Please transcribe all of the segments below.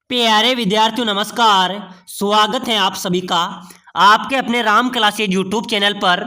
प्यारे विद्यार्थियों नमस्कार। स्वागत है आप सभी का आपके अपने राम क्लासेज यूट्यूब चैनल पर।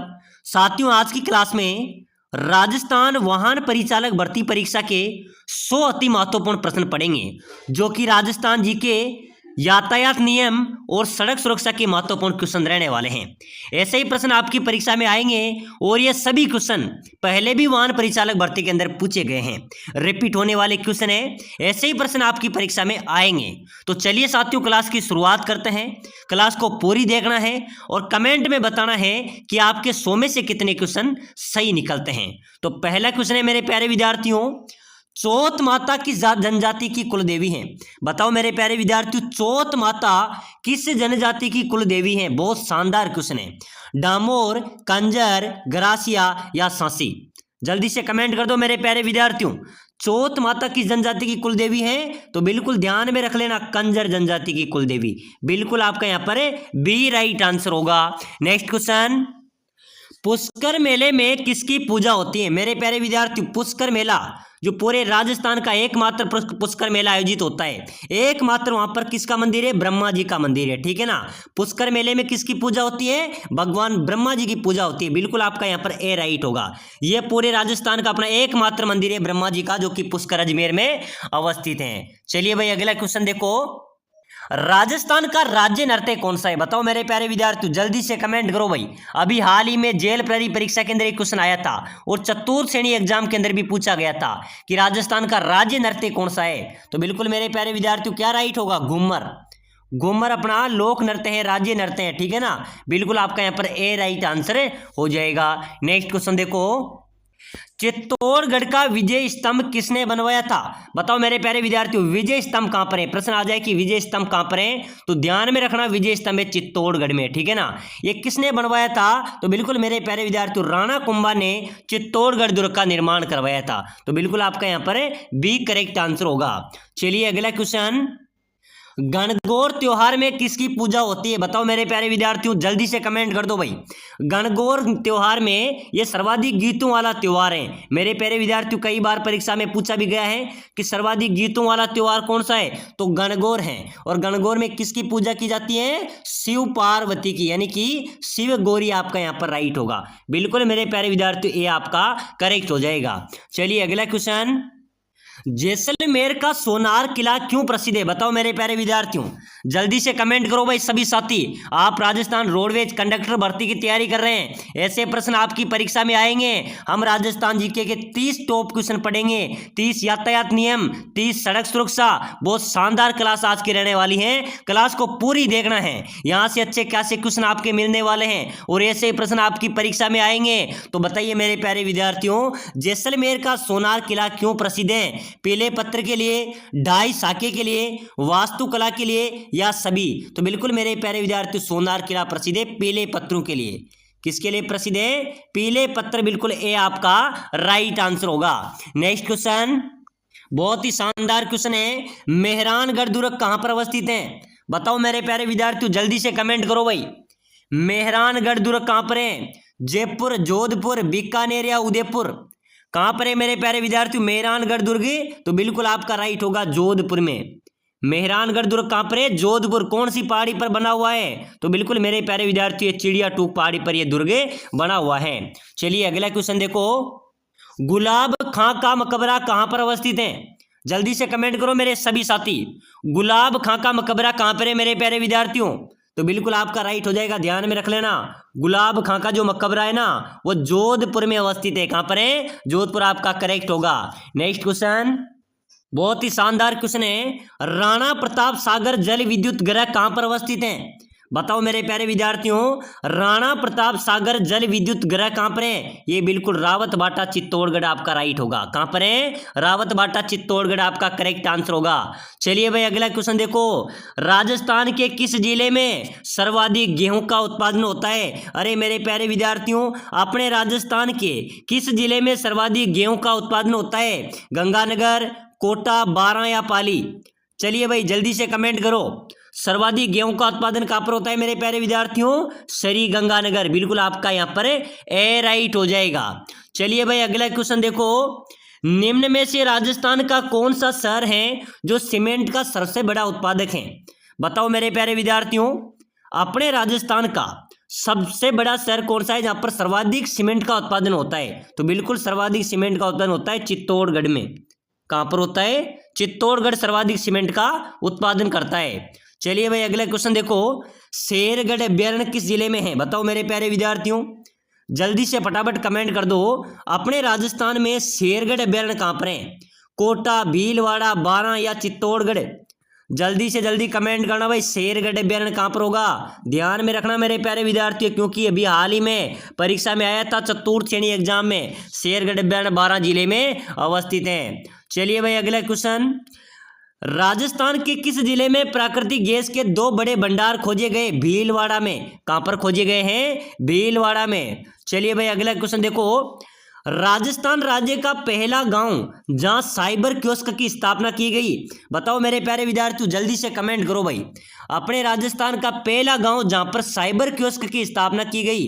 साथियों, आज की क्लास में राजस्थान वाहन परिचालक भर्ती परीक्षा के 100 अति महत्वपूर्ण प्रश्न पढ़ेंगे, जो कि राजस्थान जी के यातायात नियम और सड़क सुरक्षा के महत्वपूर्ण क्वेश्चन रहने वाले हैं। ऐसे ही प्रश्न आपकी परीक्षा में आएंगे और ये सभी क्वेश्चन पहले भी वाहन परिचालक भर्ती के अंदर पूछे गए हैं, रिपीट होने वाले क्वेश्चन है। ऐसे ही प्रश्न आपकी परीक्षा में आएंगे। तो चलिए साथियों, क्लास की शुरुआत करते हैं। क्लास को पूरी देखना है और कमेंट में बताना है कि आपके 100 में से कितने क्वेश्चन सही निकलते हैं। तो पहला क्वेश्चन है मेरे प्यारे विद्यार्थियों, चौथ माता किस जनजाति की कुल देवी है? बताओ मेरे प्यारे विद्यार्थियों, चौथ माता किस जनजाति की कुल देवी है? बहुत शानदार क्वेश्चन है। डामोर, कंजर, ग्रासिया या सांसी? जल्दी से कमेंट कर दो मेरे प्यारे विद्यार्थियों। चौथ माता किस जनजाति की कुल देवी है? तो बिल्कुल ध्यान में रख लेना, कंजर जनजाति की कुल देवी। बिल्कुल आपका यहाँ पर बी राइट आंसर होगा। नेक्स्ट क्वेश्चन, पुष्कर मेले में किसकी पूजा होती है? मेरे प्यारे विद्यार्थी, पुष्कर मेला जो पूरे राजस्थान का एकमात्र पुष्कर मेला आयोजित होता है, एकमात्र वहां पर किसका मंदिर है? ब्रह्मा जी का मंदिर है, ठीक है ना। पुष्कर मेले में किसकी पूजा होती है? भगवान ब्रह्मा जी की पूजा होती है। बिल्कुल आपका यहाँ पर ए राइट होगा। यह पूरे राजस्थान का अपना एकमात्र मंदिर है ब्रह्मा जी का, जो कि पुष्कर अजमेर में अवस्थित है। चलिए भाई, अगला क्वेश्चन देखो, राजस्थान का राज्य नृत्य कौन सा है? बताओ मेरे प्यारे विद्यार्थियों, जल्दी से कमेंट करो भाई। अभी हाल ही में जेल प्रहरी परीक्षा के अंदर एक क्वेश्चन आया था और चतुर्थ श्रेणी एग्जाम के अंदर भी पूछा गया था कि राजस्थान का राज्य नृत्य कौन सा है। तो बिल्कुल मेरे प्यारे विद्यार्थियों क्या राइट होगा? घूमर। घूमर अपना लोक नृत्य है, राज्य नृत्य है, ठीक है ना। बिल्कुल आपका यहाँ पर ए राइट आंसर हो जाएगा। नेक्स्ट क्वेश्चन देखो, चित्तौड़गढ़ का विजय स्तंभ किसने बनवाया था? बताओ मेरे प्यारे विद्यार्थियों, विजय स्तंभ कहां पर है? प्रश्न आ जाए कि विजय स्तंभ कहां पर है, तो ध्यान में रखना, विजय स्तंभ है चित्तौड़गढ़ में, ठीक है ना। ये किसने बनवाया था? तो बिल्कुल मेरे प्यारे विद्यार्थियों, राणा कुंभा ने चित्तौड़गढ़ दुर्ग का निर्माण करवाया था। तो बिल्कुल आपका यहाँ पर बी करेक्ट आंसर होगा। चलिए अगला क्वेश्चन, गणगौर त्योहार में किसकी पूजा होती है? बताओ मेरे प्यारे विद्यार्थियों, जल्दी से कमेंट कर दो भाई। गणगौर त्योहार में ये सर्वाधिक गीतों वाला त्योहार है। मेरे प्यारे विद्यार्थियों, कई बार परीक्षा में पूछा भी गया है कि सर्वाधिक गीतों वाला त्योहार कौन सा है, तो गणगौर है। और गणगौर में किसकी पूजा की जाती है? शिव पार्वती की, यानी कि शिव गौरी आपका यहाँ पर राइट होगा। बिल्कुल मेरे प्यारे विद्यार्थियों, ये आपका करेक्ट हो जाएगा। चलिए अगला क्वेश्चन, जैसलमेर का सोनार किला क्यों प्रसिद्ध है? बताओ मेरे प्यारे विद्यार्थियों, जल्दी से कमेंट करो भाई सभी साथी। आप राजस्थान रोडवेज कंडक्टर भर्ती की तैयारी कर रहे हैं, ऐसे प्रश्न आपकी परीक्षा में आएंगे। हम राजस्थान जीके के 30 टॉप क्वेश्चन पढ़ेंगे, 30 यातायात नियम, 30 सड़क सुरक्षा। बहुत शानदार क्लास आज की रहने वाली है, क्लास को पूरी देखना है। यहाँ से अच्छे खासे क्वेश्चन आपके मिलने वाले हैं और ऐसे प्रश्न आपकी परीक्षा में आएंगे। तो बताइए मेरे प्यारे विद्यार्थियों, जैसलमेर का सोनार किला क्यों प्रसिद्ध है? पीले पत्थर के लिए, ढाई साके के लिए, वास्तुकला के लिए या सभी? तो बिल्कुल मेरे प्यारे विद्यार्थियों, सोनार किला प्रसिद्ध है पीले पत्थरों के लिए। किसके लिए प्रसिद्ध है? पीले पत्थर। बिल्कुल ए आपका राइट आंसर होगा। नेक्स्ट क्वेश्चन, बहुत ही शानदार क्वेश्चन है, मेहरानगढ़ दुर्ग कहां पर अवस्थित है? बताओ मेरे प्यारे विद्यार्थियों, जल्दी से कमेंट करो भाई। मेहरानगढ़ दुर्ग कहां पर है? जयपुर, जोधपुर, बीकानेर या उदयपुर? कहां पर है मेरे प्यारे विद्यार्थियों मेहरानगढ़ दुर्ग? तो बिल्कुल आपका राइट होगा जोधपुर में। मेहरानगढ़ दुर्ग कहां पर है? जोधपुर। कौन सी पहाड़ी पर बना हुआ है? तो बिल्कुल मेरे प्यारे विद्यार्थियों, चिड़िया टूक पहाड़ी पर यह दुर्ग बना हुआ है। चलिए अगला क्वेश्चन देखो, गुलाब खां का मकबरा कहां पर अवस्थित है? जल्दी से कमेंट करो मेरे सभी साथी। गुलाब खां का मकबरा कहां पर है मेरे प्यारे विद्यार्थियों? तो बिल्कुल आपका राइट हो जाएगा, ध्यान में रख लेना। गुलाब खां का जो मकबरा है ना, वो जोधपुर में अवस्थित है। कहां पर है? जोधपुर आपका करेक्ट होगा। नेक्स्ट क्वेश्चन, बहुत ही शानदार क्वेश्चन है, राणा प्रताप सागर जल विद्युत गृह कहां पर अवस्थित है? बताओ मेरे प्यारे विद्यार्थियों, राणा प्रताप सागर जल विद्युत गृह कहां पर है? ये बिल्कुल रावत बाटा चित्तौड़गढ़ आपका राइट होगा। कहां पर है? रावत बाटा चित्तौड़गढ़ आपका करेक्ट आंसर होगा। चलिए भाई अगला क्वेश्चन देखो, राजस्थान के किस जिले में सर्वाधिक गेहूं का उत्पादन होता है? अरे मेरे प्यारे विद्यार्थियों, अपने राजस्थान के किस जिले में सर्वाधिक गेहूं का उत्पादन होता है? गंगानगर, कोटा, बारां या पाली? चलिए भाई जल्दी से कमेंट करो। सर्वाधिक गेहूं का उत्पादन कहां पर होता है मेरे प्यारे विद्यार्थियों? श्री गंगानगर। बिल्कुल आपका यहां पर ए राइट हो जाएगा। चलिए भाई अगला क्वेश्चन देखो, निम्न में से राजस्थान का कौन सा शहर है जो सीमेंट का सबसे बड़ा उत्पादक है? बताओ मेरे प्यारे विद्यार्थियों, अपने राजस्थान का सबसे बड़ा शहर कौन सा है जहां पर सर्वाधिक सीमेंट का उत्पादन होता है? तो बिल्कुल सर्वाधिक सीमेंट का उत्पादन होता है चित्तौड़गढ़ में। कहां पर होता है? चित्तौड़गढ़ सर्वाधिक सीमेंट का उत्पादन करता है। चलिए भाई अगला क्वेश्चन देखो, शेरगढ़ अभ्यारण्य किस जिले में है? बताओ मेरे प्यारे विद्यार्थियों, जल्दी से फटाफट कमेंट कर दो। अपने राजस्थान में शेरगढ़ अभ्यारण्य कहां पर है? कोटा, भीलवाड़ा, बारां या चित्तौड़गढ़? जल्दी से जल्दी कमेंट करना भाई, शेरगढ़ अभ्यारण्य कहां पर होगा? ध्यान में रखना मेरे प्यारे विद्यार्थियों, क्योंकि अभी हाल ही में परीक्षा में आया था चतुर्थ श्रेणी एग्जाम में। शेरगढ़ अभ्यारण्य बारां जिले में अवस्थित है। चलिए भाई अगला क्वेश्चन, राजस्थान के किस जिले में प्राकृतिक गैस के 2 बड़े भंडार खोजे गए? भीलवाड़ा में। कहां पर खोजे गए हैं? भीलवाड़ा में। चलिए भाई अगला क्वेश्चन देखो, राजस्थान राज्य का पहला गांव जहां साइबर कियोस्क की स्थापना की गई? बताओ मेरे प्यारे विद्यार्थियों, जल्दी से कमेंट करो भाई। अपने राजस्थान का पहला गांव जहां पर साइबर कियोस्क की स्थापना की गई,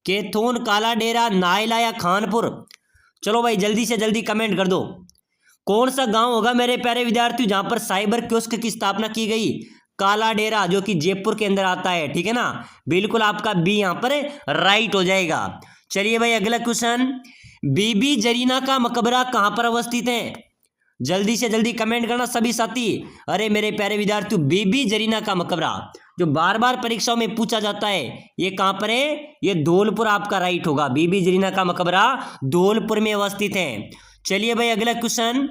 कैथून, काला डेरा, नायला या खानपुर? चलो भाई जल्दी से जल्दी कमेंट कर दो, कौन सा गांव होगा मेरे प्यारे विद्यार्थियों जहां पर साइबर कियोस्क की स्थापना की गई? काला डेरा, जो कि जयपुर के अंदर आता है, ठीक है ना। बिल्कुल आपका बी यहां पर राइट हो जाएगा। चलिए भाई अगला क्वेश्चन, बीबी जरीना का मकबरा कहां पर अवस्थित है? जल्दी से जल्दी कमेंट करना सभी साथी। अरे मेरे प्यारे विद्यार्थियों, बीबी जरीना का मकबरा जो बार बार परीक्षाओं में पूछा जाता है, ये कहां पर है? ये धौलपुर आपका राइट होगा। बीबी जरीना का मकबरा धौलपुर में अवस्थित है। चलिए भाई अगला क्वेश्चन,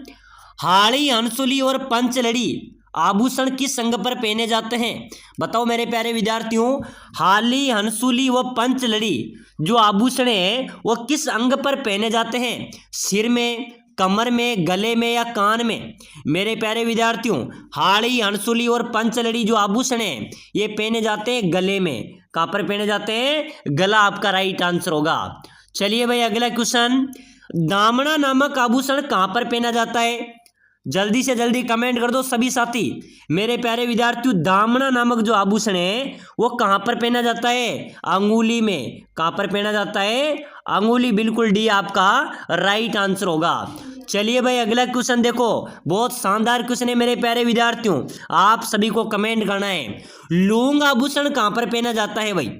हाड़ी, हंसुली और पंचलड़ी आभूषण किस अंग पर पहने जाते हैं? बताओ मेरे प्यारे विद्यार्थियों, हाली, हंसुली व पंचलड़ी जो आभूषण है वो किस अंग पर पहने जाते हैं? सिर में, कमर में, गले में या कान में? मेरे प्यारे विद्यार्थियों, हाड़ी, हंसुली और पंचलड़ी जो आभूषण है ये पहने जाते हैं गले में। कहां पर पहने जाते हैं? गला आपका राइट आंसर होगा। चलिए भाई अगला क्वेश्चन, दामना नामक आभूषण कहां पर पहना जाता है? जल्दी से जल्दी कमेंट कर दो सभी साथी। मेरे प्यारे विद्यार्थियों, दामना नामक जो आभूषण है वो कहां पर पहना जाता है? अंगुली में। कहां पर पहना जाता है? अंगुली। बिल्कुल डी आपका राइट आंसर होगा। चलिए भाई अगला क्वेश्चन देखो, बहुत शानदार क्वेश्चन है मेरे प्यारे विद्यार्थियों, आप सभी को कमेंट करना है। लूंग आभूषण कहां पर पहना जाता है भाई?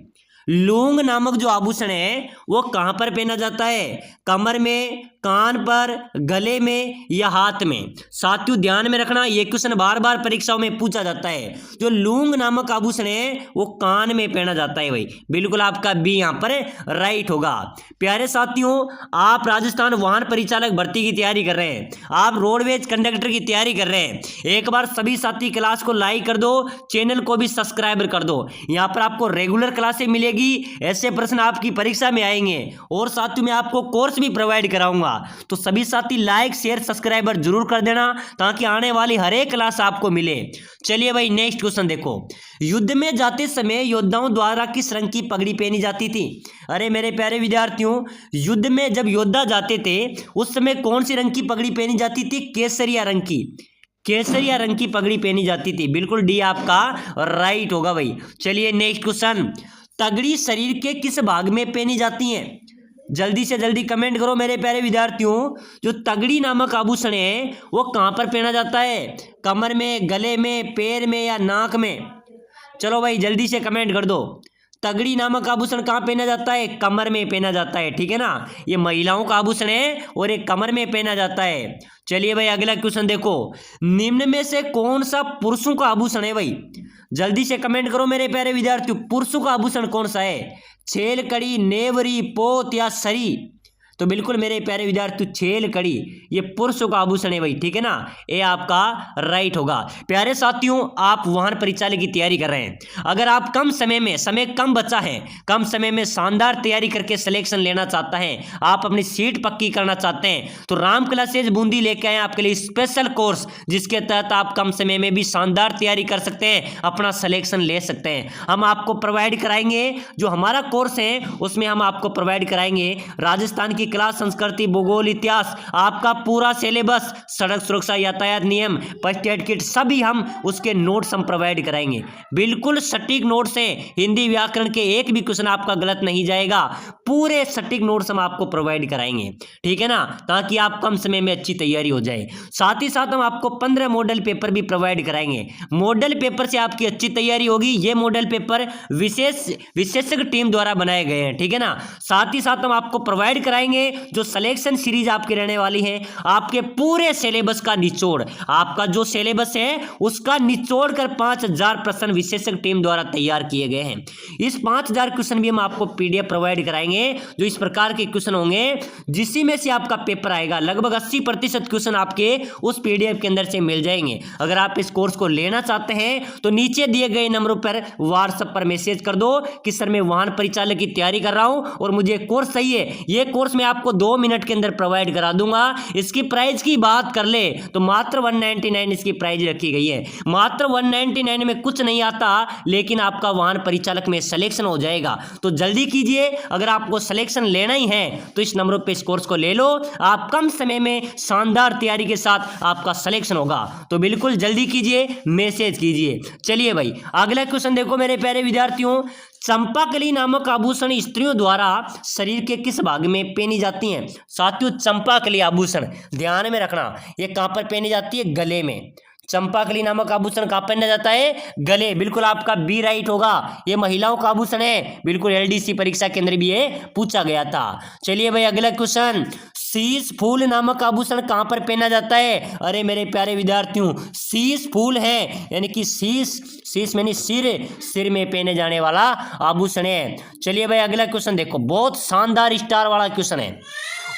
लूंग नामक जो आभूषण है वो कहां पर पहना जाता है? कमर में, कान पर, गले में या हाथ में? साथियों ध्यान में रखना, ये क्वेश्चन बार बार परीक्षाओं में पूछा जाता है। जो लूंग नामक आभूषण है वो कान में पहना जाता है भाई। बिल्कुल आपका बी यहां पर राइट होगा। प्यारे साथियों, आप राजस्थान वाहन परिचालक भर्ती की तैयारी कर रहे हैं, आप रोडवेज कंडक्टर की तैयारी कर रहे हैं, एक बार सभी साथी क्लास को लाइक कर दो, चैनल को भी सब्सक्राइब कर दो। यहाँ पर आपको रेगुलर क्लासें मिलेगी, ऐसे प्रश्न आपकी परीक्षा में आएंगे और साथियों मैं आपको कोर्स भी प्रोवाइड कराऊंगा। तो सभी साथी लाइक, शेयर, सब्सक्राइबर जरूर कर देना ताकि आने वाली हर एक क्लास आपको मिले। चलिए भाई नेक्स्ट क्वेश्चन देखो, युद्ध में जाते समय योद्धाओं द्वारा किस रंग की पगड़ी पहनी जाती थी? अरे मेरे प्यारे विद्यार्थियों, युद्ध में जब योद्धा जाते थे उस समय कौन सी रंग की पगड़ी पहनी जाती थी? केसरिया रंग की। केसरिया रंग की पगड़ी पहनी जाती थी। बिल्कुल डी आपका राइट होगा भाई। चलिए नेक्स्ट क्वेश्चन, तगड़ी शरीर के किस भाग में पहनी जाती हैं? जल्दी से जल्दी कमेंट करो मेरे प्यारे विद्यार्थियों, जो तगड़ी नामक आभूषण है वो कहां पर पहना जाता है? कमर में, गले में, पैर में या नाक में? चलो भाई जल्दी से कमेंट कर दो, तगड़ी नामक आभूषण कहाँ पहना जाता है? कमर में पहना जाता है, ठीक है ना। ये महिलाओं का आभूषण है और ये कमर में पहना जाता है। चलिए भाई अगला क्वेश्चन देखो, निम्न में से कौन सा पुरुषों का आभूषण है भाई? जल्दी से कमेंट करो मेरे प्यारे विद्यार्थियों, पुरुषों का आभूषण कौन सा है? छेल कड़ी, नेवरी, पोत या सरी? तो बिल्कुल मेरे प्यारे विद्यार्थियों, छेल कड़ी ये पुरुषों का आभूषण है भाई, ठीक है ना। ये आपका राइट होगा। प्यारे साथियों, आप वाहन परिचालक की तैयारी कर रहे हैं, अगर आप कम समय में, समय कम बचा है, कम समय में शानदार तैयारी करके सिलेक्शन लेना चाहता है, आप अपनी सीट पक्की करना चाहते हैं, तो राम क्लासेज बूंदी लेके आए आपके लिए स्पेशल कोर्स, जिसके तहत आप कम समय में भी शानदार तैयारी कर सकते हैं, अपना सिलेक्शन ले सकते हैं। हम आपको प्रोवाइड कराएंगे, जो हमारा कोर्स है उसमें हम आपको प्रोवाइड कराएंगे राजस्थान की कला संस्कृति भूगोल इतिहास आपका पूरा सिलेबस सड़क सुरक्षा यातायात नियम फर्स्ट एड किट सभी हम उसके नोट्स हम प्रोवाइड कराएंगे। बिल्कुल सटीक नोट्स है, हिंदी व्याकरण के एक भी क्वेश्चन आपका गलत नहीं जाएगा, पूरे सटीक नोट्स हम आपको प्रोवाइड कराएंगे, ठीक है ना, ताकि आप कम समय में अच्छी तैयारी हो जाए। साथ ही साथ हम आपको 15 मॉडल पेपर भी प्रोवाइड कराएंगे। मॉडल पेपर से आपकी अच्छी तैयारी होगी। ये मॉडल पेपर विशेषज्ञ टीम द्वारा बनाए गए हैं, ठीक है ना। साथ ही साथ हम आपको प्रोवाइड कराएंगे जो सिलेक्शन सीरीज आपकी रहने वाली है, आपके पूरे सिलेबस का निचोड़, आपका जो सिलेबस है उसका निचोड़ कर 5000 प्रश्न विशेषज्ञ टीम द्वारा तैयार किए गए हैं। इस 5000 क्वेश्चन भी हम आपको पीडीएफ प्रोवाइड कराएंगे, जो इस प्रकार के क्वेश्चन होंगे जिसी में से आपका पेपर आएगा। लगभग 80% क्वेश्चन आपके उस पीडीएफ के अंदर से मिल जाएंगे। अगर आप इस कोर्स को लेना चाहते हैं तो नीचे दिए गए नंबरों पर व्हाट्सएप पर मैसेज कर दो कि सर मैं वाहन परिचालक की तैयारी कर रहा हूं और मुझे कोर्स चाहिए। ये कोर्स मैं आपको 2 मिनट के अंदर प्रोवाइड करा दूंगा। इसकी प्राइस की बात कर ले तो मात्र 199 इसकी प्राइस रखी गई है। मात्र 199 में कुछ नहीं आता, लेकिन आपका वाहन परिचालक में सिलेक्शन हो जाएगा। तो जल्दी कीजिए, अगर आपको सिलेक्शन लेना ही है तो इस नंबर पे इस कोर्स को ले लो। आप कम समय में शानदार तैयारी के साथ आपका सिलेक्शन होगा। तो बिल्कुल जल्दी कीजिए, मैसेज कीजिए। चलिए भाई अगला क्वेश्चन देखो मेरे प्यारे विद्यार्थियों। चंपाकली नामक आभूषण स्त्रियों द्वारा शरीर के किस भाग में पहनी जाती हैं? साथियों चंपाकली आभूषण ध्यान में रखना, ये कहां पर पहनी जाती है? गले में। चंपाकली नामक आभूषण कहां पहना जाता है? गले। बिल्कुल आपका बी राइट होगा। ये महिलाओं का आभूषण है। बिल्कुल एलडीसी परीक्षा के अंदर भी ये पूछा गया था। चलिए भाई अगला क्वेश्चन। शीश फूल नामक आभूषण कहां पर पहना जाता है? अरे मेरे प्यारे विद्यार्थियों, शीश फूल है, यानी कि शीश यानी सिर में पहने जाने वाला आभूषण है। चलिए भाई अगला क्वेश्चन देखो, बहुत शानदार स्टार वाला क्वेश्चन है।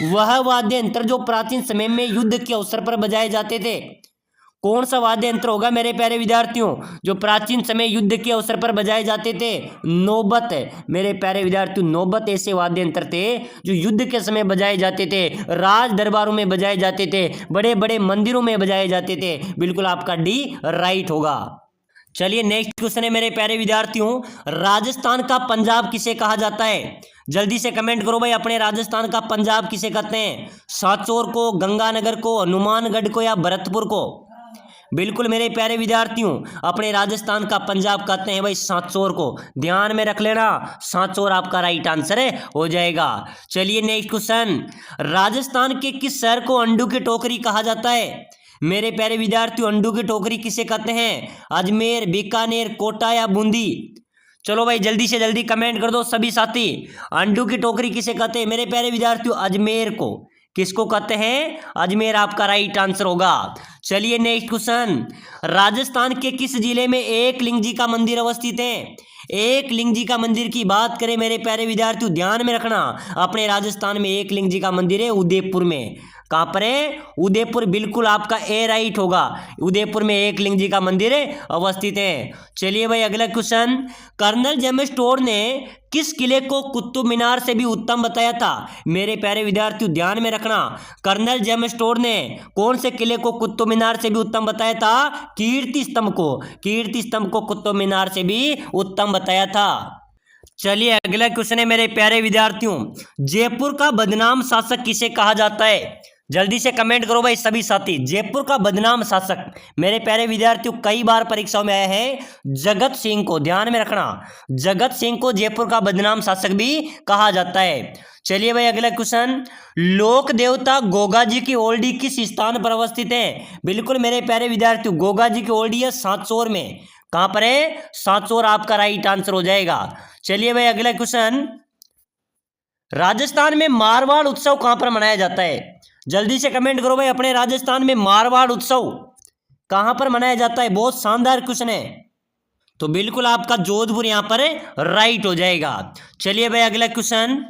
वह वाद्य यंत्र जो प्राचीन समय में युद्ध के अवसर पर बजाए जाते थे, कौन सा वाद्य यंत्र होगा मेरे प्यारे विद्यार्थियों जो प्राचीन समय युद्ध के अवसर पर बजाए जाते थे? नौबत। मेरे प्यारे विद्यार्थियों, नौबत ऐसे वाद्य यंत्र थे जो युद्ध के समय बजाए जाते थे, राज दरबारों में बजाए जाते थे, बड़े बड़े मंदिरों में बजाए जाते थे। बिल्कुल आपका डी राइट होगा। चलिए नेक्स्ट क्वेश्चन है मेरे प्यारे विद्यार्थियों। राजस्थान का पंजाब किसे कहा जाता है? जल्दी से कमेंट करो भाई, अपने राजस्थान का पंजाब किसे कहते हैं? सांचौर को, गंगानगर को, हनुमानगढ़ को या भरतपुर को? बिल्कुल मेरे प्यारे विद्यार्थियों, अपने राजस्थान का पंजाब कहते हैं भाई सांचौर को। ध्यान में रख लेना, सांचौर आपका राइट आंसर है हो जाएगा। चलिए नेक्स्ट क्वेश्चन। राजस्थान के किस शहर को अंडू की टोकरी कहा जाता है? मेरे प्यारे विद्यार्थियों, अंडू की टोकरी किसे कहते हैं? अजमेर, बीकानेर, कोटा या बूंदी? चलो भाई जल्दी से जल्दी कमेंट कर दो सभी साथी। अंडू की टोकरी किसे कहते हैं मेरे प्यारे विद्यार्थियों? अजमेर को। किसको कहते हैं? अजमेर आपका राइट आंसर होगा। चलिए नेक्स्ट क्वेश्चन। राजस्थान के किस जिले में एक लिंग जी का मंदिर अवस्थित है? एक लिंग जी का मंदिर की बात करें मेरे प्यारे विद्यार्थियों, ध्यान में रखना, अपने राजस्थान में एक लिंग जी का मंदिर है उदयपुर में। कहां पर है? उदयपुर। बिल्कुल आपका ए राइट होगा। उदयपुर में एक लिंग जी का मंदिर अवस्थित है। चलिए भाई अगला क्वेश्चन। कर्नल जेम्स टोड ने किस किले को कुतुब मीनार से भी उत्तम बताया था? मेरे प्यारे विद्यार्थियों ध्यान में रखना, कर्नल जेम्स टोड ने कौन से किले को कुतुब मीनार से भी उत्तम बताया था? कीर्ति स्तंभ को। कीर्ति स्तंभ को कुतुब मीनार से भी उत्तम बताया था। चलिए अगला क्वेश्चन है मेरे प्यारे विद्यार्थियों। जयपुर का बदनाम शासक किसे कहा जाता है? जल्दी से कमेंट करो भाई सभी साथी। जयपुर का बदनाम शासक मेरे प्यारे विद्यार्थियों कई बार परीक्षाओं में आया है, जगत सिंह को। ध्यान में रखना, जगत सिंह को जयपुर का बदनाम शासक भी कहा जाता है। चलिए भाई अगला क्वेश्चन। लोक देवता गोगा जी की ओल्डी किस स्थान पर अवस्थित है? बिल्कुल मेरे प्यारे विद्यार्थियों, गोगा जी की ओल्डी है सांचौर में। कहां पर है? सांचौर आपका राइट आंसर हो जाएगा। चलिए भाई अगला क्वेश्चन। राजस्थान में मारवाड़ उत्सव कहां पर मनाया जाता है? जल्दी से कमेंट करो भाई, अपने राजस्थान में मारवाड़ उत्सव कहां पर मनाया जाता है? बहुत शानदार क्वेश्चन है। तो बिल्कुल आपका जोधपुर यहां पर राइट हो जाएगा। चलिए भाई अगला क्वेश्चन।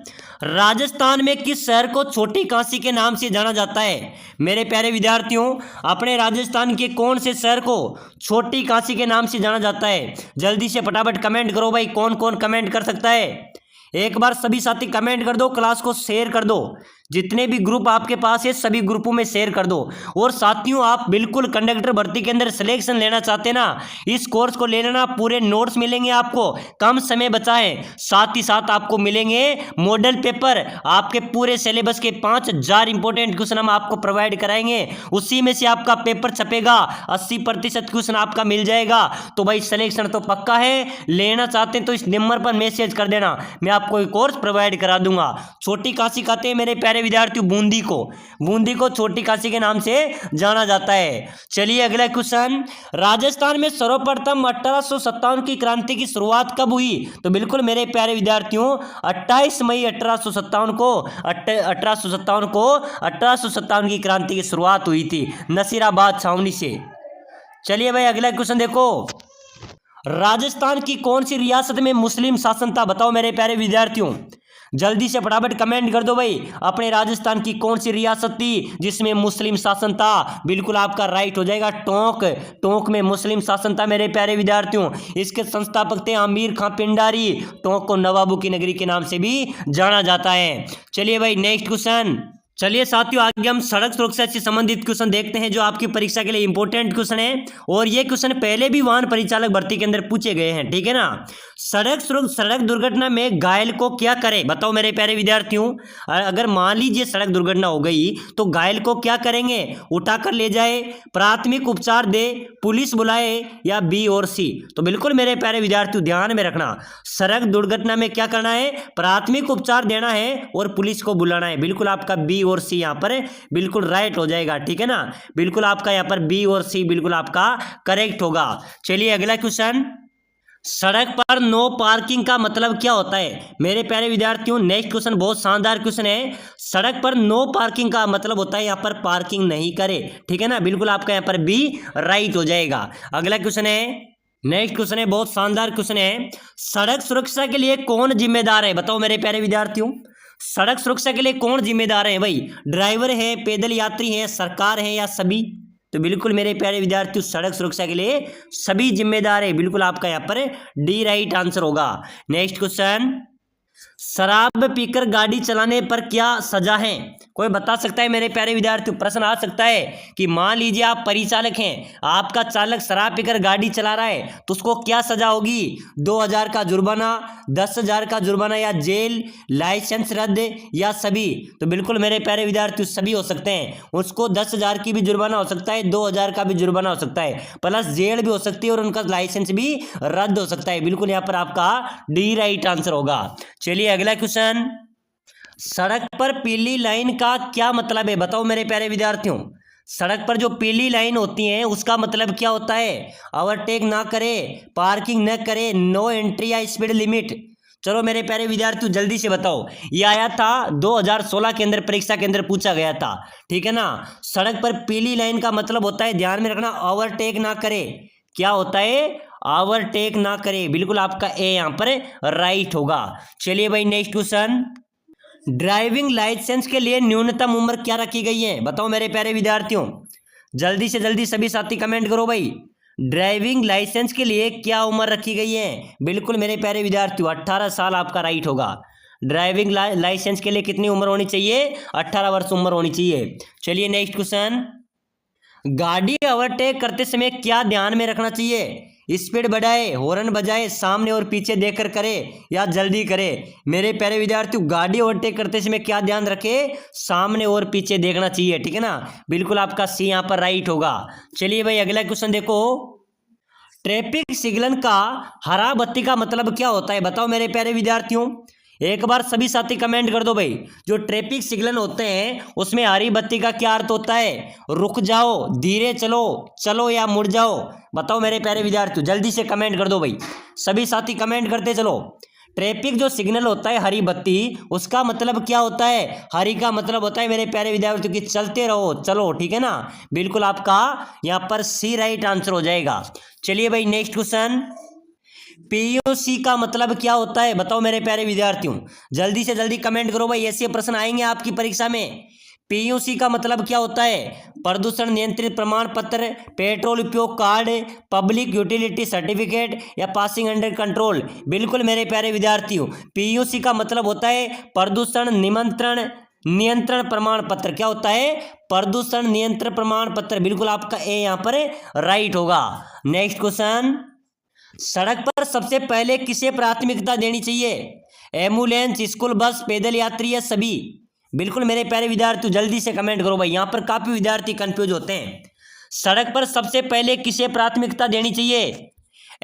राजस्थान में किस शहर को छोटी काशी के नाम से जाना जाता है? मेरे प्यारे विद्यार्थियों, अपने राजस्थान के कौन से शहर को छोटी काशी के नाम से जाना जाता है? जल्दी से फटाफट कमेंट करो भाई, कौन कौन कमेंट कर सकता है? एक बार सभी साथी कमेंट कर दो, क्लास को शेयर कर दो। जितने भी ग्रुप आपके पास है सभी ग्रुपों में शेयर कर दो। और साथियों, आप बिल्कुल कंडक्टर भर्ती के अंदर सिलेक्शन लेना चाहते हैं ना, इस कोर्स को ले लेना। पूरे नोट्स मिलेंगे आपको, कम समय बचा है। साथ ही साथ आपको मिलेंगे मॉडल पेपर, आपके पूरे सिलेबस के 5000 इंपॉर्टेंट क्वेश्चन हम आपको प्रोवाइड कराएंगे। उसी में से आपका पेपर छपेगा, 80% क्वेश्चन आपका मिल जाएगा। तो भाई सिलेक्शन तो पक्का है। लेना चाहते हैं तो इस नंबर पर मैसेज कर देना, मैं आपको एक कोर्स प्रोवाइड करा दूंगा। छोटी काशी कहते हैं मेरे प्यारे विद्यार्थियों बूंदी को छोटी काशी के नाम से जाना जाता है। चलिए अगला क्वेश्चन, राजस्थान में सर्वप्रथम 1857 की क्रांति की शुरुआत कब हुई? तो बिल्कुल मेरे प्यारे विद्यार्थियों 28 मई 1857 को 1857 की क्रांति की शुरुआत हुई थी नसीराबाद छावनी से। चलिए भाई अगला क्वेश्चन देखो, राजस्थान की कौन सी रियासत में मुस्लिम शासन था? बताओ मेरे प्यारे विद्यार्थियों, जल्दी से फटाफट कमेंट कर दो भाई। अपने राजस्थान की कौन सी रियासत थी जिसमें मुस्लिम शासन था? बिल्कुल आपका राइट हो जाएगा टोंक में मुस्लिम शासन था मेरे प्यारे विद्यार्थियों। इसके संस्थापक थे आमिर खां पिंडारी। टोंक को नवाबों की नगरी के नाम से भी जाना जाता है। चलिए भाई नेक्स्ट क्वेश्चन। चलिए साथियों, आगे हम सड़क सुरक्षा से संबंधित क्वेश्चन देखते हैं जो आपकी परीक्षा के लिए इंपॉर्टेंट क्वेश्चन है। और ये क्वेश्चन पहले भी वाहन परिचालक भर्ती के अंदर पूछे गए हैं, ठीक है ना। सड़क दुर्घटना में घायल को क्या करे? बताओ मेरे प्यारे विद्यार्थियों, अगर मान लीजिए सड़क दुर्घटना हो गई तो घायल को क्या करेंगे? उठाकर ले जाए, प्राथमिक उपचार दे, पुलिस बुलाए, या बी और सी? तो बिल्कुल मेरे प्यारे विद्यार्थियों ध्यान में रखना, सड़क दुर्घटना में क्या करना है? प्राथमिक उपचार देना है और पुलिस को बुलाना है। बिल्कुल आपका बी और सी यहाँ पर बिल्कुल राइट हो जाएगा, ठीक है ना। बिल्कुल आपका यहाँ पर बी और सी बिल्कुल आपका करेक्ट होगा। चलिए अगला क्वेश्चन, सड़क पर नो पार्किंग का मतलब क्या होता है? मेरे प्यारे विद्यार्थियों नेक्स्ट क्वेश्चन बहुत शानदार क्वेश्चन है। सड़क पर नो पार्किंग का मतलब होता है यहाँ पर पार्किंग नहीं करे, ठीक है ना। बिल्कुल आपका यहाँ पर बी राइट हो जाएगा। अगला क्वेश्चन है, नेक्स्ट क्वेश्चन है बहुत शानदार क्वेश्चन है, सड़क सुरक्षा के लिए कौन जिम्मेदार है? बताओ मेरे प्यारे विद्यार्थियों, सड़क सुरक्षा के लिए कौन जिम्मेदार है भाई? ड्राइवर है, पैदल यात्री है, सरकार है, या सभी? तो बिल्कुल मेरे प्यारे विद्यार्थियों सड़क सुरक्षा के लिए सभी जिम्मेदार है। बिल्कुल आपका यहाँ पर डी राइट आंसर होगा। नेक्स्ट क्वेश्चन, शराब पीकर गाड़ी चलाने पर क्या सजा है? कोई बता सकता है मेरे प्यारे विद्यार्थियों? प्रश्न आ सकता है कि मान लीजिए आप परिचालक हैं, आपका चालक शराब पीकर गाड़ी चला रहा है तो उसको क्या सजा होगी? 2000 का जुर्माना, 10,000 का जुर्माना, या जेल, लाइसेंस रद्द, या सभी? तो बिल्कुल मेरे प्यारे विद्यार्थियों सभी हो सकते हैं। उसको 10,000 की भी जुर्माना हो सकता है, 2000 का भी जुर्माना हो सकता है, प्लस जेल भी हो सकती है और उनका लाइसेंस भी रद्द हो सकता है। बिल्कुल यहाँ पर आपका डी राइट आंसर होगा। चलिए अगला क्वेश्चन, सड़क पर पीली लाइन का क्या मतलब है? बताओ मेरे प्यारे विद्यार्थियों, सड़क पर जो पीली लाइन होती है उसका मतलब क्या होता है? ओवरटेक ना करे, पार्किंग न करे, नो एंट्री या स्पीड लिमिट। चलो मेरे प्यारे विद्यार्थियों जल्दी से बताओ, ये आया था 2016 के अंदर परीक्षा के अंदर पूछा गया था, ठीक है ना। सड़क पर पीली लाइन का मतलब होता है, ध्यान में रखना, ओवरटेक ना करे। क्या होता है? ओवरटेक ना करे। बिल्कुल आपका ए यहाँ पर राइट होगा। चलिए भाई नेक्स्ट क्वेश्चन, ड्राइविंग लाइसेंस के लिए न्यूनतम उम्र क्या रखी गई है? बताओ मेरे प्यारे विद्यार्थियों, जल्दी से जल्दी सभी साथी कमेंट करो भाई। ड्राइविंग लाइसेंस के लिए क्या उम्र रखी गई है? बिल्कुल मेरे प्यारे विद्यार्थियों 18 साल आपका राइट होगा। ड्राइविंग लाइसेंस के लिए कितनी उम्र होनी चाहिए? 18 वर्ष उम्र होनी चाहिए। चलिए नेक्स्ट क्वेश्चन, गाड़ी ओवरटेक करते समय क्या ध्यान में रखना चाहिए? स्पीड बढ़ाए, हॉर्न बजाए, सामने और पीछे देखकर करे, या जल्दी करे? मेरे प्यारे विद्यार्थियों गाड़ी ओवरटेक करते समय क्या ध्यान रखे? सामने और पीछे देखना चाहिए, ठीक है ना। बिल्कुल आपका सी यहाँ पर राइट होगा। चलिए भाई अगला क्वेश्चन देखो, ट्रैफिक सिग्नल का हरा बत्ती का मतलब क्या होता है? बताओ मेरे प्यारे विद्यार्थियों, एक बार सभी साथी कमेंट कर दो भाई। जो ट्रैफिक सिग्नल होते हैं उसमें हरी बत्ती का क्या अर्थ होता है? रुक जाओ, धीरे चलो, चलो, या मुड़ जाओ? बताओ मेरे प्यारे विद्यार्थियों जल्दी से कमेंट कर दो भाई, सभी साथी कमेंट करते चलो। ट्रैफिक जो सिग्नल होता है हरी बत्ती, उसका मतलब क्या होता है? हरी का मतलब होता है मेरे प्यारे विद्यार्थियों कि चलते रहो, चलो, ठीक है ना। बिल्कुल आपका यहाँ पर सी राइट आंसर हो जाएगा। चलिए भाई नेक्स्ट क्वेश्चन, पीयूसी का मतलब क्या होता है? बताओ मेरे प्यारे विद्यार्थियों, जल्दी से जल्दी कमेंट करो भाई, ऐसे प्रश्न आएंगे आपकी परीक्षा में। पीयूसी का मतलब क्या होता है? प्रदूषण नियंत्रित प्रमाण पत्र, पेट्रोल उपयोग कार्ड, पब्लिक यूटिलिटी सर्टिफिकेट, या पासिंग अंडर कंट्रोल? बिल्कुल मेरे प्यारे विद्यार्थियों पीयूसी का मतलब होता है प्रदूषण नियंत्रण नियंत्रण प्रमाण पत्र। क्या होता है? प्रदूषण नियंत्रण प्रमाण पत्र। बिल्कुल आपका ए यहां पर राइट होगा। नेक्स्ट क्वेश्चन, सड़क पर सबसे पहले किसे प्राथमिकता देनी चाहिए? एम्बुलेंस, स्कूल बस, पैदल यात्री या सभी? बिल्कुल मेरे प्यारे विद्यार्थी जल्दी से कमेंट करो भाई, यहां पर काफी विद्यार्थी कंफ्यूज होते हैं। सड़क पर सबसे पहले किसे प्राथमिकता देनी चाहिए?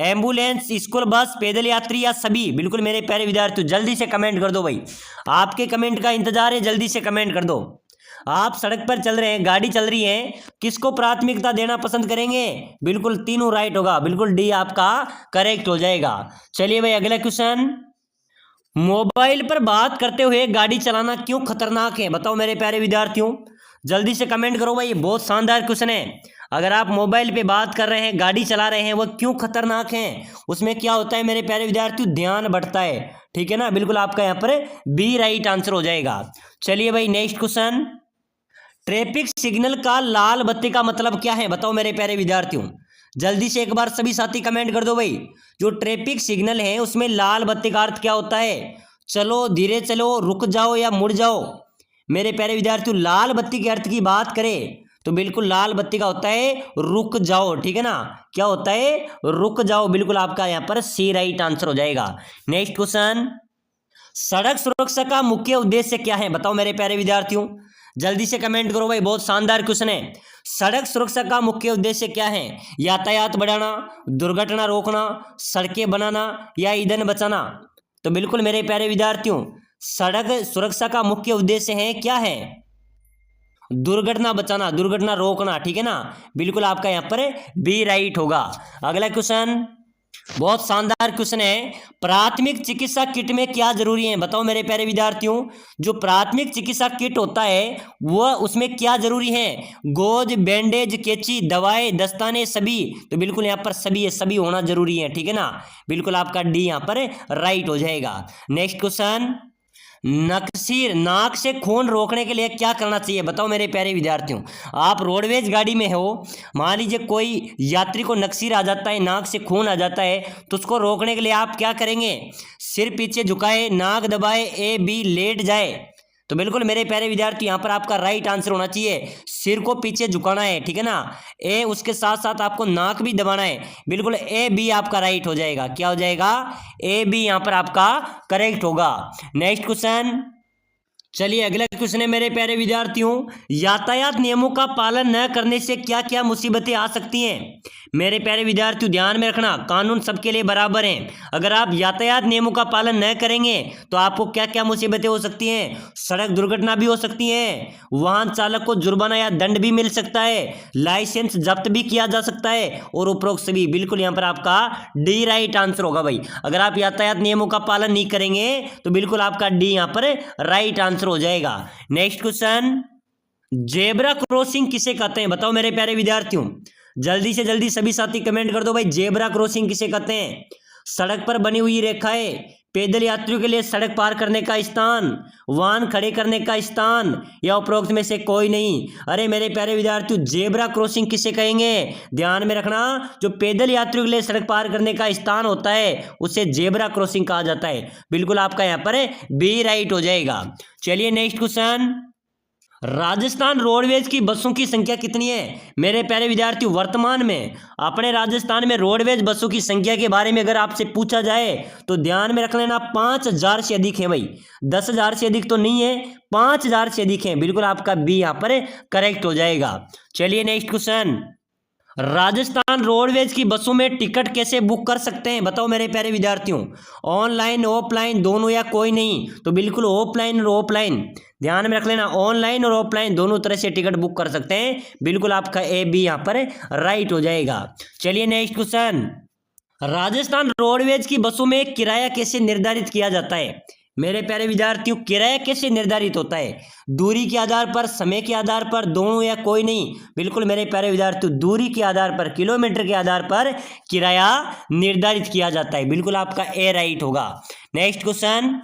एम्बुलेंस, स्कूल बस, पैदल यात्री या सभी? बिल्कुल मेरे प्यारे विद्यार्थी जल्दी से कमेंट कर दो भाई, आपके कमेंट का इंतजार है, जल्दी से कमेंट कर दो। आप सड़क पर चल रहे हैं, गाड़ी चल रही है, किसको प्राथमिकता देना पसंद करेंगे? बिल्कुल तीनों राइट होगा, बिल्कुल डी आपका करेक्ट हो जाएगा। चलिए भाई अगला क्वेश्चन, मोबाइल पर बात करते हुए गाड़ी चलाना क्यों खतरनाक है? बताओ मेरे प्यारे विद्यार्थियों, जल्दी से कमेंट करो भाई, बहुत शानदार क्वेश्चन है। अगर आप मोबाइल पे बात कर रहे हैं, गाड़ी चला रहे हैं, वो क्यों खतरनाक है? उसमें क्या होता है मेरे प्यारे विद्यार्थियों? ध्यान बढ़ता है, ठीक है ना। बिल्कुल आपका यहाँ पर बी राइट आंसर हो जाएगा। चलिए भाई नेक्स्ट क्वेश्चन, ट्रैफिक सिग्नल का लाल बत्ती का मतलब क्या है? बताओ मेरे प्यारे विद्यार्थियों, जल्दी से एक बार सभी साथी कमेंट कर दो भाई। जो ट्रैफिक सिग्नल है उसमें लाल बत्ती का अर्थ क्या होता है? चलो, धीरे चलो, रुक जाओ या मुड़ जाओ? मेरे प्यारे विद्यार्थियों लाल बत्ती के अर्थ की बात करें तो बिल्कुल लाल बत्ती का होता है रुक जाओ, ठीक है ना। क्या होता है? रुक जाओ। बिल्कुल आपका यहाँ पर सी राइट आंसर हो जाएगा। नेक्स्ट क्वेश्चन, सड़क सुरक्षा का मुख्य उद्देश्य क्या है? बताओ मेरे प्यारे विद्यार्थियों, जल्दी से कमेंट करो भाई, बहुत शानदार क्वेश्चन है। सड़क सुरक्षा का मुख्य उद्देश्य क्या है? यातायात बढ़ाना, दुर्घटना रोकना, सड़कें बनाना या ईंधन बचाना? तो बिल्कुल मेरे प्यारे विद्यार्थियों सड़क सुरक्षा का मुख्य उद्देश्य है क्या है? दुर्घटना बचाना, दुर्घटना रोकना, ठीक है ना। बिल्कुल आपका यहाँ पर बी राइट होगा। अगला क्वेश्चन बहुत शानदार क्वेश्चन है, प्राथमिक चिकित्सा किट में क्या जरूरी है? बताओ मेरे प्यारे विद्यार्थियों, जो प्राथमिक चिकित्सा किट होता है वह उसमें क्या जरूरी है? गोज, बैंडेज, कैंची, दवाएं, दस्ताने, सभी? तो बिल्कुल यहाँ पर सभी है, सभी होना जरूरी है, ठीक है ना। बिल्कुल आपका डी यहाँ पर राइट हो जाएगा। नेक्स्ट क्वेश्चन, नक्सीर नाक से खून रोकने के लिए क्या करना चाहिए? बताओ मेरे प्यारे विद्यार्थियों, आप रोडवेज गाड़ी में हो, मान लीजिए कोई यात्री को नक्सीर आ जाता है, नाक से खून आ जाता है, तो उसको रोकने के लिए आप क्या करेंगे? सिर पीछे झुकाए, नाक दबाए, ए बी लेट जाए? तो बिल्कुल मेरे प्यारे विद्यार्थी यहाँ पर आपका राइट आंसर होना चाहिए सिर को पीछे झुकाना है, ठीक है ना। ए उसके साथ साथ आपको नाक भी दबाना है। बिल्कुल ए बी आपका राइट हो जाएगा। क्या हो जाएगा? ए बी यहाँ पर आपका करेक्ट होगा। नेक्स्ट क्वेश्चन, चलिए अगला क्वेश्चन है मेरे प्यारे विद्यार्थियों, यातायात नियमों का पालन न करने से क्या क्या मुसीबतें आ सकती हैं? मेरे प्यारे विद्यार्थियों ध्यान में रखना, कानून सबके लिए बराबर हैं। अगर आप यातायात नियमों का पालन न करेंगे तो आपको क्या क्या मुसीबतें हो सकती हैं? सड़क दुर्घटना भी हो सकती है, वाहन चालक को जुर्माना या दंड भी मिल सकता है, लाइसेंस जब्त भी किया जा सकता है और उपरोक्त सभी। बिल्कुल यहाँ पर आपका डी राइट आंसर होगा भाई। अगर आप यातायात नियमों का पालन नहीं करेंगे तो बिल्कुल आपका डी यहाँ पर राइट आंसर हो जाएगा। नेक्स्ट क्वेश्चन, जेब्रा क्रॉसिंग किसे कहते हैं? बताओ मेरे प्यारे विद्यार्थियों, जल्दी से जल्दी सभी साथी कमेंट कर दो भाई, जेब्रा क्रॉसिंग किसे कहते हैं? सड़क पर बनी हुई रेखाएं, पैदल यात्रियों के लिए सड़क पार करने का स्थान, वाहन खड़े करने का स्थान या उपरोक्त में से कोई नहीं? अरे मेरे प्यारे विद्यार्थियों जेब्रा क्रॉसिंग किसे कहेंगे? ध्यान में रखना, जो पैदल यात्रियों के लिए सड़क पार करने का स्थान होता है उसे जेब्रा क्रॉसिंग कहा जाता है। बिल्कुल आपका यहाँ पर बी राइट हो जाएगा। चलिए नेक्स्ट क्वेश्चन, राजस्थान रोडवेज की बसों की संख्या कितनी है? मेरे प्यारे विद्यार्थियों वर्तमान में अपने राजस्थान में रोडवेज बसों की संख्या के बारे में अगर आपसे पूछा जाए तो ध्यान में रख लेना 5000 से अधिक है भाई, 10,000 से अधिक तो नहीं है, 5000 से अधिक है। बिल्कुल आपका बी यहाँ पर करेक्ट हो जाएगा। चलिए नेक्स्ट क्वेश्चन, राजस्थान रोडवेज की बसों में टिकट कैसे बुक कर सकते हैं? बताओ मेरे प्यारे विद्यार्थियों, ऑनलाइन ऑफलाइन दोनों या कोई नहीं? तो बिल्कुल ऑफलाइन और ऑफलाइन, ध्यान में रख लेना, ऑनलाइन और ऑफलाइन दोनों तरह से टिकट बुक कर सकते हैं। बिल्कुल आपका ए बी यहाँ पर राइट हो जाएगा। चलिए नेक्स्ट क्वेश्चन, राजस्थान रोडवेज की बसों में किराया कैसे निर्धारित किया जाता है? मेरे प्यारे विद्यार्थियों किराया कैसे निर्धारित होता है? दूरी के आधार पर, समय के आधार पर, दोनों या कोई नहीं? बिल्कुल मेरे प्यारे विद्यार्थियों दूरी के आधार पर, किलोमीटर के आधार पर किराया निर्धारित किया जाता है। बिल्कुल आपका ए राइट होगा। नेक्स्ट क्वेश्चन,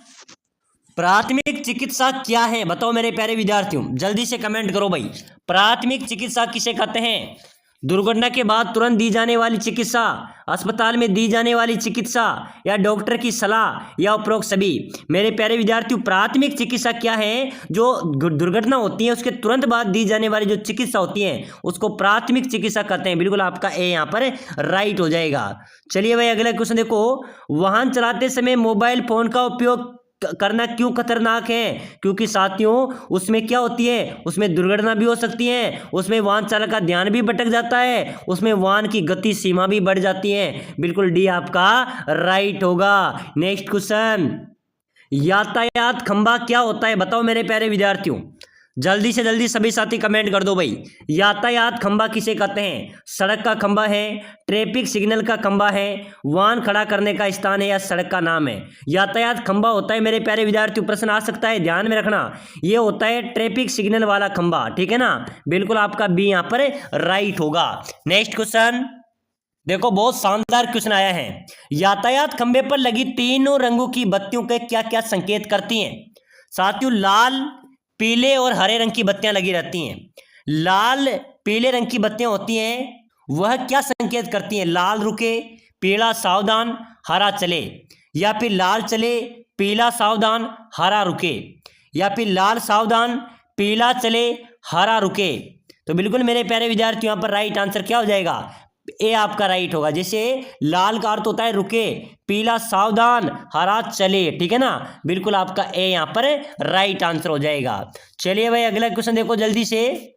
प्राथमिक चिकित्सा क्या है? बताओ मेरे प्यारे विद्यार्थियों, जल्दी से कमेंट करो भाई, प्राथमिक चिकित्सा किसे कहते हैं? दुर्घटना के बाद तुरंत दी जाने वाली चिकित्सा, अस्पताल में दी जाने वाली चिकित्सा या डॉक्टर की सलाह या उपरोक्त सभी। मेरे प्यारे विद्यार्थियों, प्राथमिक चिकित्सा क्या है? जो दुर्घटना होती है उसके तुरंत बाद दी जाने वाली जो चिकित्सा होती है उसको प्राथमिक चिकित्सा कहते हैं। बिल्कुल आपका ए यहाँ पर राइट हो जाएगा। चलिए भाई अगला क्वेश्चन देखो, वाहन चलाते समय मोबाइल फोन का उपयोग करना क्यों खतरनाक है? क्योंकि साथियों उसमें क्या होती है, उसमें दुर्घटना भी हो सकती है, उसमें वाहन चालक का ध्यान भी भटक जाता है, उसमें वाहन की गति सीमा भी बढ़ जाती है। बिल्कुल डी आपका राइट होगा। नेक्स्ट क्वेश्चन, यातायात खंभा क्या होता है? बताओ मेरे प्यारे विद्यार्थियों, जल्दी से जल्दी सभी साथी कमेंट कर दो भाई। यातायात खंभा किसे कहते हैं? सड़क का खंभा है, ट्रैफिक सिग्नल का खंभा है, वाहन खड़ा करने का स्थान है या सड़क का नाम है? यातायात खंभा होता है मेरे प्यारे विद्यार्थियों, प्रश्न आ सकता है, ध्यान में रखना, ये होता है ट्रैफिक सिग्नल वाला खंभा। ठीक है ना? बिल्कुल आपका बी यहाँ पर राइट होगा। नेक्स्ट क्वेश्चन देखो, बहुत शानदार क्वेश्चन आया है। यातायात खंभे पर लगी तीनों रंगों की बत्तियों के क्या क्या संकेत करती हैं? साथियों लाल, पीले और हरे रंग की बत्तियां लगी रहती हैं। लाल पीले रंग की बत्तियां होती हैं, वह क्या संकेत करती हैं? लाल रुके, पीला सावधान, हरा चले, या फिर लाल चले, पीला सावधान, हरा रुके, या फिर लाल सावधान, पीला चले, हरा रुके। तो बिल्कुल मेरे प्यारे विद्यार्थियों यहाँ पर राइट आंसर क्या हो जाएगा? ए आपका राइट होगा। जैसे लाल का अर्थ होता है रुके, पीला सावधान, हरा चले। ठीक है ना? बिल्कुल आपका ए यहाँ पर राइट आंसर हो जाएगा। चलिए भाई अगला क्वेश्चन देखो जल्दी से,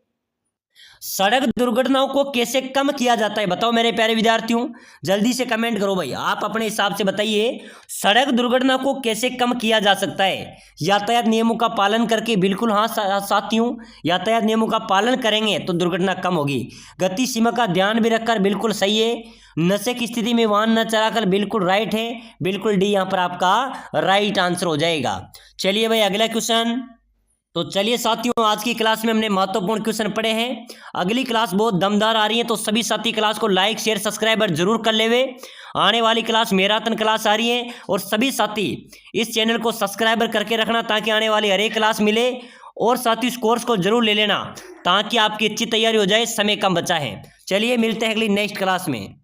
सड़क दुर्घटनाओं को कैसे कम किया जाता है? बताओ मेरे प्यारे विद्यार्थियों, जल्दी से कमेंट करो भाई, आप अपने हिसाब से बताइए सड़क दुर्घटना को कैसे कम किया जा सकता है? यातायात नियमों का पालन करके। बिल्कुल हाँ साथियों, यातायात नियमों का पालन करेंगे तो दुर्घटना कम होगी। गति सीमा का ध्यान भी रखकर, बिल्कुल सही है। नशे की स्थिति में वाहन न चलाकर, बिल्कुल राइट है। बिल्कुल डी यहाँ पर आपका राइट आंसर हो जाएगा। चलिए भाई अगला क्वेश्चन, तो चलिए साथियों आज की क्लास में हमने महत्वपूर्ण क्वेश्चन पढ़े हैं। अगली क्लास बहुत दमदार आ रही है, तो सभी साथी क्लास को लाइक शेयर सब्सक्राइबर जरूर कर लेवे। आने वाली क्लास मैराथन क्लास आ रही है, और सभी साथी इस चैनल को सब्सक्राइबर करके रखना ताकि आने वाली हर एक क्लास मिले। और साथी इस कोर्स को जरूर ले लेना ताकि आपकी अच्छी तैयारी हो जाए, समय कम बचा है। चलिए मिलते हैं अगली नेक्स्ट क्लास में।